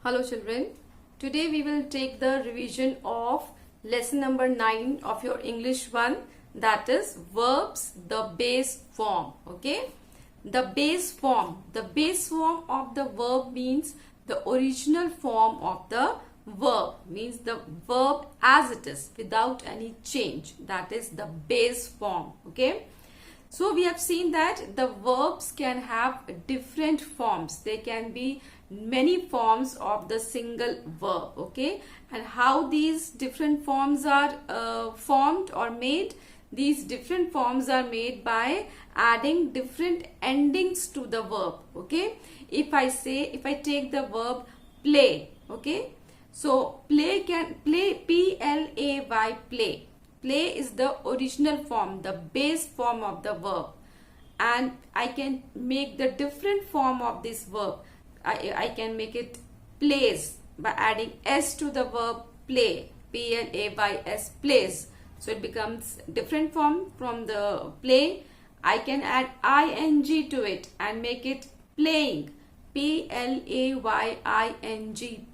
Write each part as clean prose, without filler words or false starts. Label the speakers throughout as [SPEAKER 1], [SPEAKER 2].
[SPEAKER 1] Hello children, today we will take the revision of lesson number 9 of your English 1, that is verbs, the base form. Okay, the base form of the verb means the original form of the verb, means the verb as it is without any change, that is the base form. Okay, so we have seen that the verbs can have different forms. They can be many forms of the single verb. Okay, and how these different forms are formed or made? These different forms are made by adding different endings to the verb. Okay, if I take the verb play, okay, so play, P-L-A-Y, play. Play is the original form, the base form of the verb, and I can make the different form of this verb. I can make it plays by adding s to the verb play, P-L-A-Y-S, plays. So it becomes different form from the play. I can add ing to it and make it playing, P-L-A-Y-I-N-G,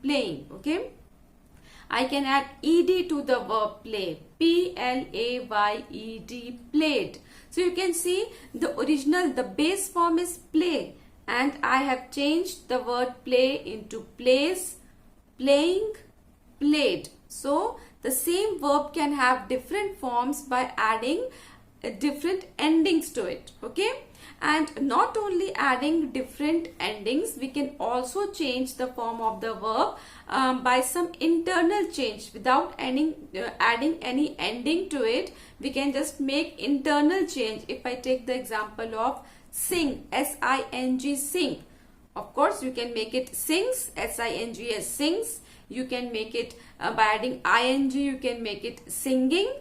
[SPEAKER 1] playing. Okay, I can add ed to the verb play, P-L-A-Y-E-D, played. So you can see the original, the base form is play, and I have changed the word play into plays, playing, played. So the same verb can have different forms by adding different endings to it. Okay, and not only adding different endings, we can also change the form of the verb by some internal change. Without adding any ending to it, we can just make internal change. If I take the example of sing, S-I-N-G, sing, of course you can make it sings, S-I-N-G-S, sings. You can make it by adding ing, you can make it singing.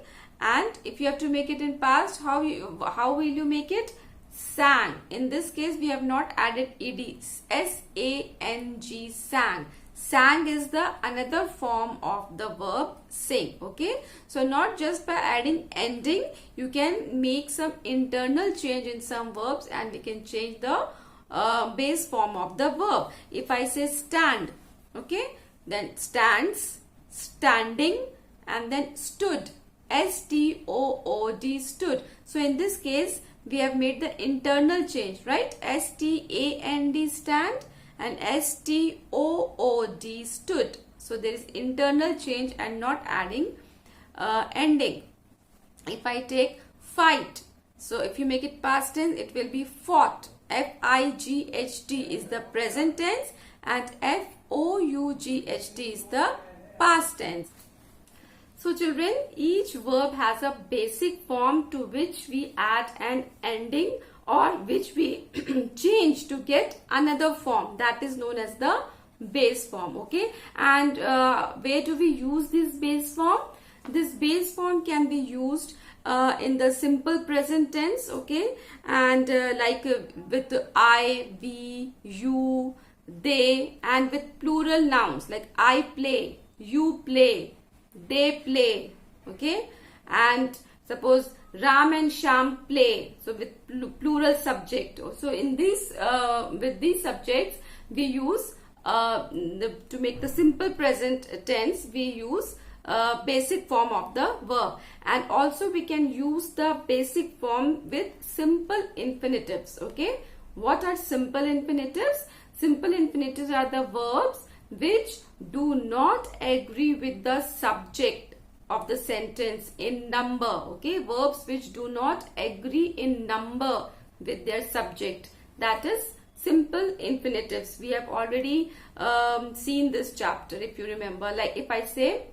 [SPEAKER 1] And if you have to make it in past, how will you make it? Sang. In this case we have not added ed, S-A-N-G, sang. Sang is the another form of the verb sing. Okay, so not just by adding ending, you can make some internal change in some verbs and we can change the base form of the verb. If I say stand, okay, then stands, standing, and then stood, S-T-O-O-D, stood. So in this case we have made the internal change, right? S-T-A-N-D, stand, and S-T-O-O-D, stood. So there is internal change and not adding ending. If I take fight, so if you make it past tense, it will be fought, F-I-G-H-T is the present tense, and F-O-U-G-H-T is the past tense. So children, each verb has a basic form to which we add an ending or which we change to get another form, that is known as the base form. Okay, and where do we use this base form? This base form can be used in the simple present tense, okay, and with I, we, you, they, and with plural nouns like I play, you play, they play. Okay, and suppose Ram and Sham play, so with plural subject. So in these with these subjects we use to make the simple present tense, we use basic form of the verb, and also we can use the basic form with simple infinitives. Okay, what are simple infinitives? Simple infinitives are the verbs which do not agree with the subject of the sentence in number. Okay, verbs which do not agree in number with their subject, that is simple infinitives. We have already seen this chapter, if you remember. Like if I say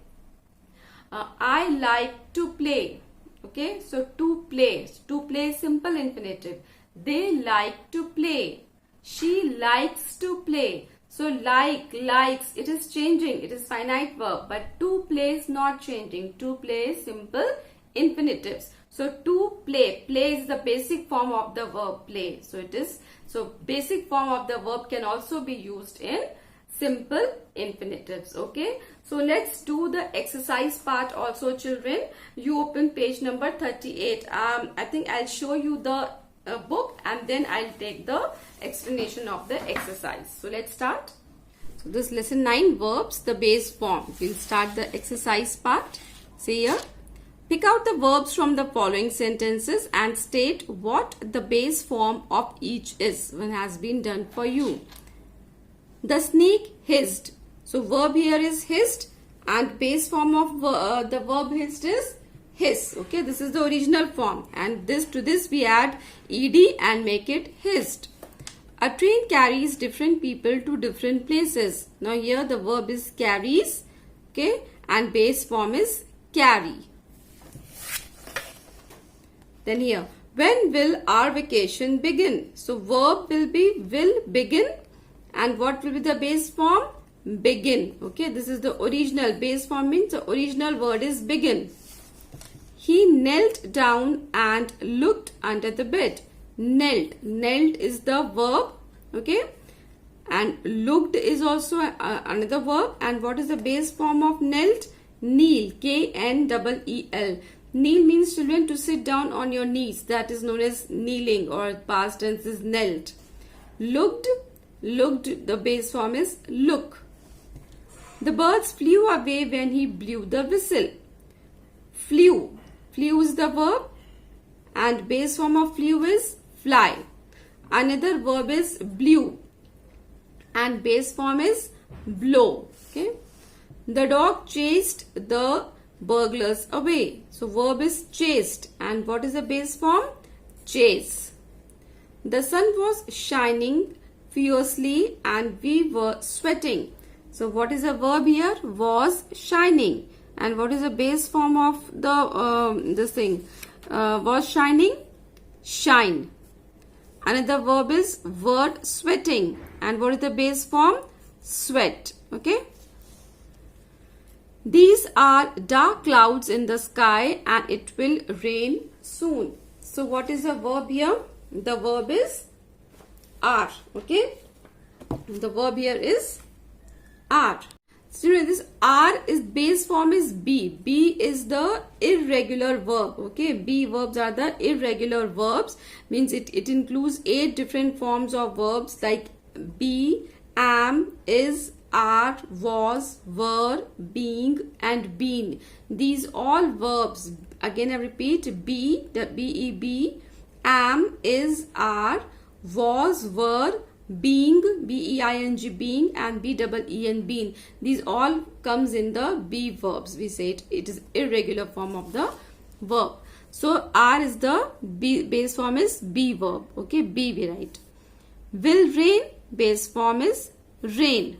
[SPEAKER 1] I like to play, okay, so to play is simple infinitive. They like to play, she likes to play. So like, likes, it is changing, it is finite verb, but to play is not changing. To play is simple infinitives. So to play, play is the basic form of the verb play. So it is, so basic form of the verb can also be used in simple infinitives. Okay, so let's do the exercise part also children. You open page number 38. I think I'll show you the book and then I'll take the explanation of the exercise. So let's start. So this lesson 9 verbs, the base form. We'll start the exercise part. See here. Pick out the verbs from the following sentences and state what the base form of each is when has been done for you. The snake hissed. So verb here is hissed and base form of the verb hissed is hiss. Okay, this is the original form and to this we add ed and make it hissed. A train carries different people to different places. Now here the verb is carries, okay, and base form is carry. Then here, when will our vacation begin? So verb will be will begin and what will be the base form? Begin. Okay, this is the original base form means the original word is begin. He knelt down and looked under the bed. Knelt. Knelt is the verb. Okay. And looked is also another verb. And what is the base form of knelt? Kneel. Kneel. Kneel means, children, to sit down on your knees. That is known as kneeling, or past tense is knelt. Looked. Looked, the base form is look. The birds flew away when he blew the whistle. Flew. Flew is the verb and base form of flew is fly. Another verb is blew and base form is blow. Okay. The dog chased the burglars away. So verb is chased and what is the base form? Chase. The sun was shining fiercely and we were sweating. So what is the verb here? Was shining. And what is the base form of the was shining? Shine. Another verb is were sweating. And what is the base form? Sweat. Okay. These are dark clouds in the sky and it will rain soon. So what is the verb here? The verb is are. Okay. The verb here is are. So this are is base form is be. Be is the irregular verb. Okay. Be verbs are the irregular verbs. Means it includes 8 different forms of verbs like be, am, is, are, was, were, being and been. These all verbs. Again I repeat, be, the B-E-B, am, is, are, was, were, being, B-E-I-N-G, being and B-E-E-N, been. These all comes in the be verbs. We say it is irregular form of the verb. So are is the base form is be verb. Okay, be we write. Will rain, base form is rain.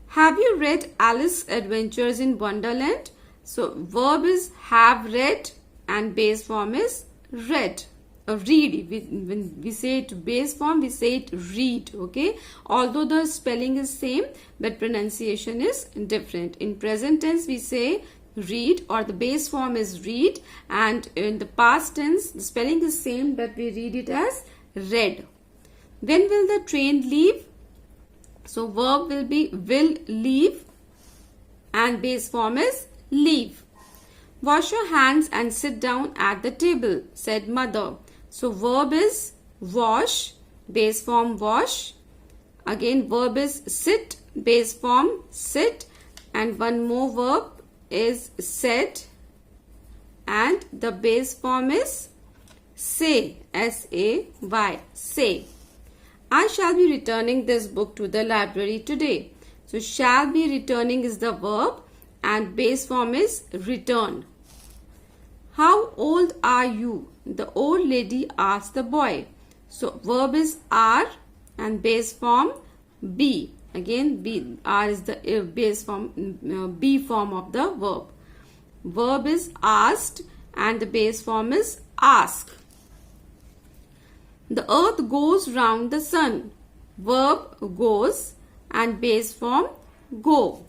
[SPEAKER 1] Have you read Alice's Adventures in Wonderland? So verb is have read and base form is read. Read. When we say it base form, we say it read. Okay. Although the spelling is same, but pronunciation is different. In present tense, we say read or the base form is read, and in the past tense, the spelling is same, but we read it as read. When will the train leave? So verb will be will leave and base form is leave. Wash your hands and sit down at the table, said mother. So verb is wash, base form wash. Again verb is sit, base form sit. And one more verb is said and the base form is say, S-A-Y, say. I shall be returning this book to the library today. So shall be returning is the verb and base form is return. How old are you? The old lady asked the boy. So verb is are and base form be. Again be, are is the base form, be form of the verb. Verb is asked and the base form is ask. The earth goes round the sun. Verb goes and base form go.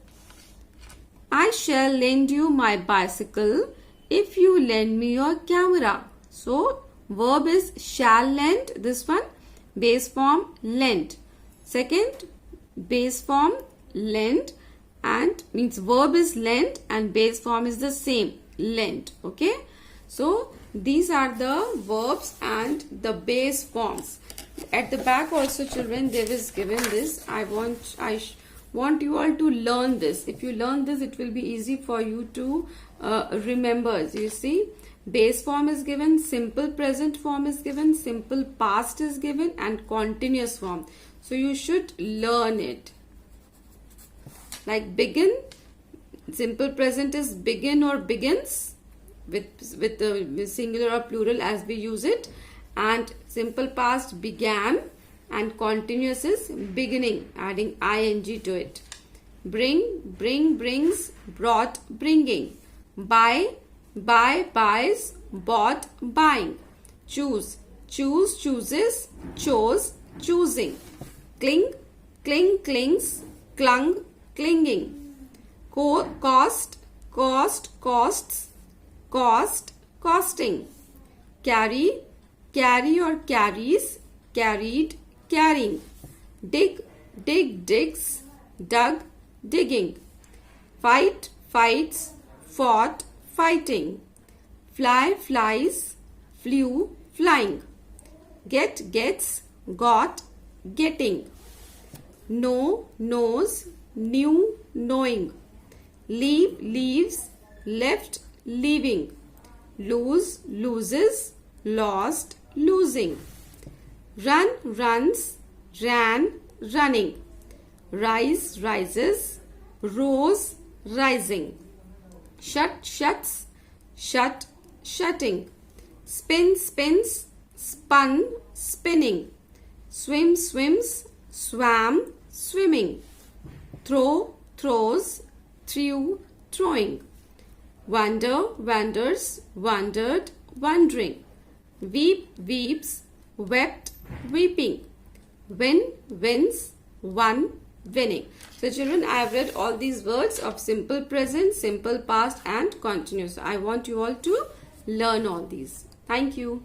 [SPEAKER 1] I shall lend you my bicycle if you lend me your camera. So verb is shall lend, this one, base form lend. Second, base form lend and means verb is lend and base form is the same, lend. Okay. So these are the verbs and the base forms. At the back also, children, there is given this. I want you all to learn this. If you learn this, it will be easy for you to remember. So you see, base form is given, simple present form is given, simple past is given, and continuous form. So you should learn it. Like begin, simple present is begin or begins with the singular or plural as we use it, and simple past began, and continuous is beginning, adding ing to it. Bring, brings, brought, bringing. Buy, buys, bought, buying. Choose, chooses, chose, choosing. Cling, clings, clung, clinging. Cost, costs, cost, costing. Carry or carries, carried, carrying. Dig, digs, dug, digging. Fight, fights, fought, fighting. Fly, flies, flew, flying. Get, gets, got, getting. Know, knows, knew, knowing. Leave, leaves, left, leaving. Lose, loses, lost, losing. Run, runs, ran, running. Rise, rises, rose, rising. Shut, shuts, shut, shutting. Spin, spins, spun, spinning. Swim, swims, swam, swimming. Throw, throws, threw, throwing. Wander, wanders, wandered, wandering. Weep, weeps, wept, weeping. Win, wins, won, winning. So children, I have read all these words of simple present, simple past and continuous. I want you all to learn all these. Thank you.